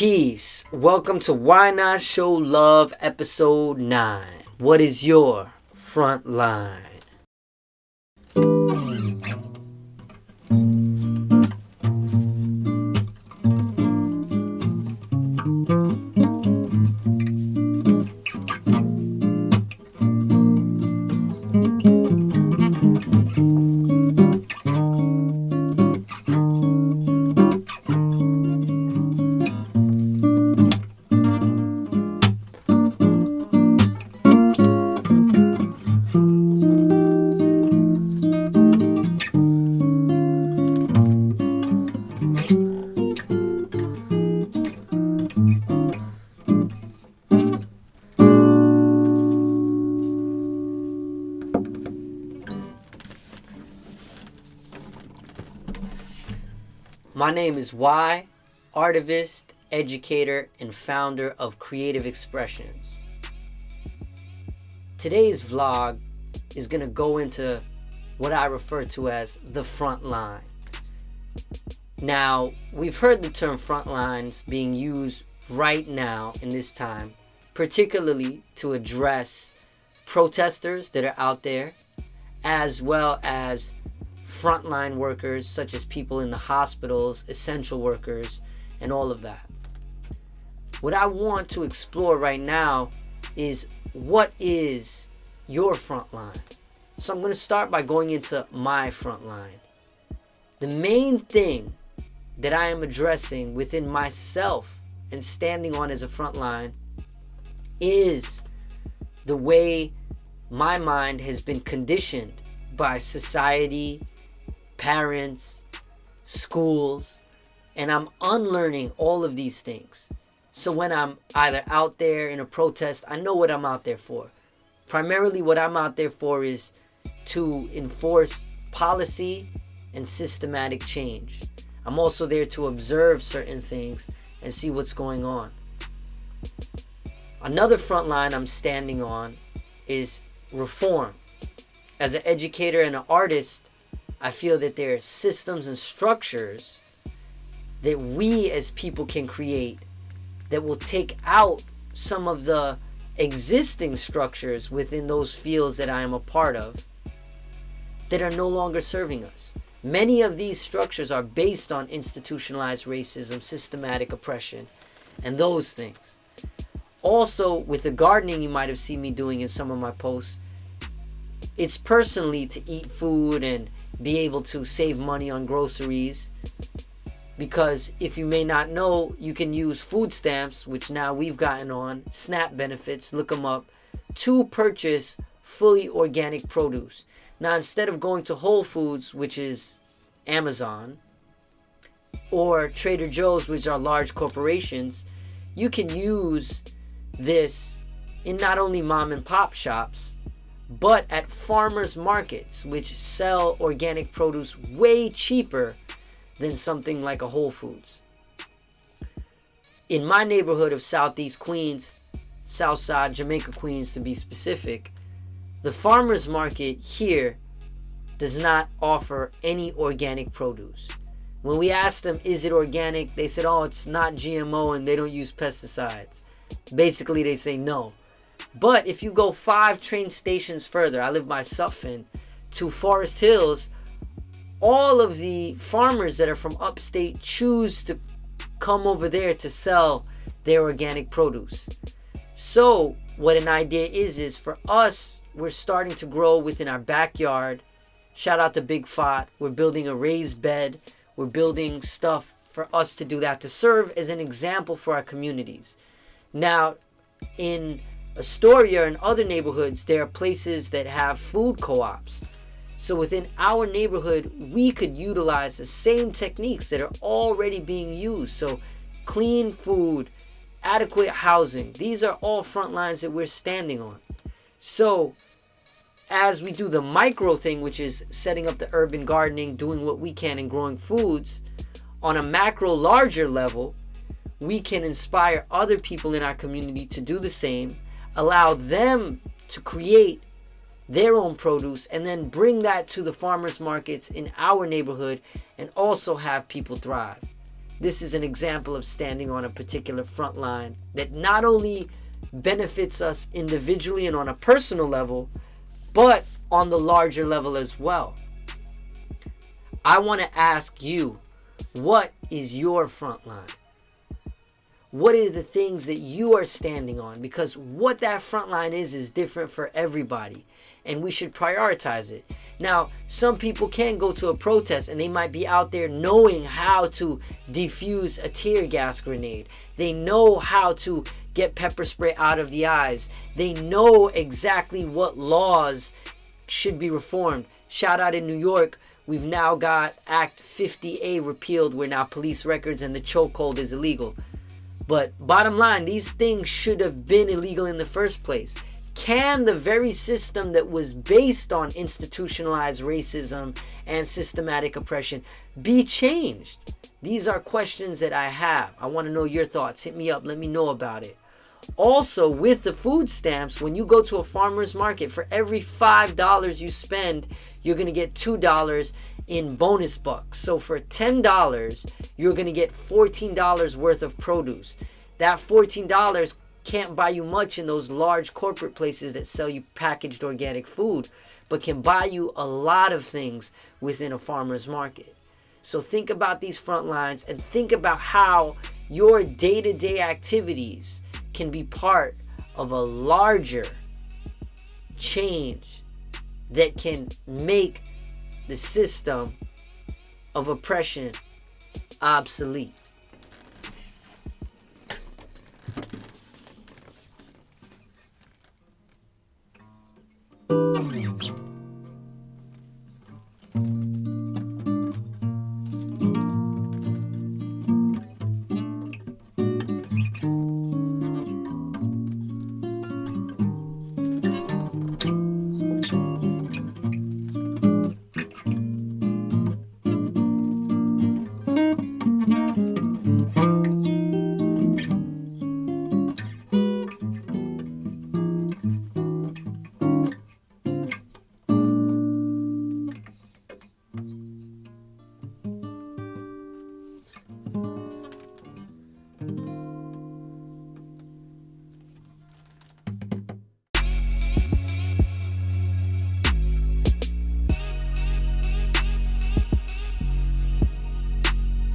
Peace. Welcome to Why Not Show Love episode 9. What is your front line? My name is Artivist, educator, and founder of Creative Expressions. Today's vlog is going to go into what I refer to as the front line. Now, we've heard the term front lines being used right now in this time, particularly to address protesters that are out there, as well as frontline workers such as people in the hospitals, essential workers, and all of that. What I want to explore right now is what is your front line? So I'm going to start by going into my front line. The main thing that I am addressing within myself and standing on as a front line is the way my mind has been conditioned by society, parents, schools, and I'm unlearning all of these things. So when I'm either out there in a protest, I know what I'm out there for. Primarily what I'm out there for is to enforce policy and systematic change. I'm also there to observe certain things and see what's going on. Another front line I'm standing on is reform. As an educator and an artist, I feel that there are systems and structures that we as people can create that will take out some of the existing structures within those fields that I am a part of that are no longer serving us. Many of these structures are based on institutionalized racism, systematic oppression, and those things. Also, with the gardening you might have seen me doing in some of my posts, it's personally to eat food and be able to save money on groceries, because if you may not know, you can use food stamps, which now we've gotten on, SNAP benefits, look them up, to purchase fully organic produce. Now, instead of going to Whole Foods, which is Amazon, or Trader Joe's, which are large corporations, you can use this in not only mom and pop shops, but at farmers markets, which sell organic produce way cheaper than something like a Whole Foods. In my neighborhood of Southeast Queens, Southside, Jamaica, Queens to be specific, the farmers market here does not offer any organic produce. When we asked them, is it organic? They said, oh, it's not GMO and they don't use pesticides. Basically, they say no. But if you go 5 train stations further, I live by Sutphin, to Forest Hills, all of the farmers that are from upstate choose to come over there to sell their organic produce. So what an idea is for us, we're starting to grow within our backyard. Shout out to Big Fat. We're building a raised bed. We're building stuff for us to do that, to serve as an example for our communities. Now, in Astoria and other neighborhoods, there are places that have food co-ops. So within our neighborhood, we could utilize the same techniques that are already being used. So clean food, adequate housing, these are all front lines that we're standing on. So as we do the micro thing, which is setting up the urban gardening, doing what we can and growing foods, on a macro larger level, we can inspire other people in our community to do the same, allow them to create their own produce, and then bring that to the farmers markets in our neighborhood and also have people thrive. this is an example of standing on a particular front line that not only benefits us individually and on a personal level, but on the larger level as well. I want to ask you, what is your front line? What is the things that you are standing on? Because what that front line is different for everybody, and we should prioritize it. Now, some people can go to a protest and they might be out there knowing how to defuse a tear gas grenade. They know how to get pepper spray out of the eyes. They know exactly what laws should be reformed. Shout out in New York, we've now got Act 50A repealed, where now police records and the chokehold is illegal. But bottom line, these things should have been illegal in the first place. Can the very system that was based on institutionalized racism and systematic oppression be changed? These are questions that I have. I want to know your thoughts. Hit me up. Let me know about it. Also, with the food stamps, when you go to a farmer's market, for every $5 you spend, you're going to get $2 in bonus bucks. So for $10, you're going to get $14 worth of produce. That $14 can't buy you much in those large corporate places that sell you packaged organic food, but can buy you a lot of things within a farmer's market. So think about these front lines and think about how your day-to-day activities can be part of a larger change that can make the system of oppression obsolete.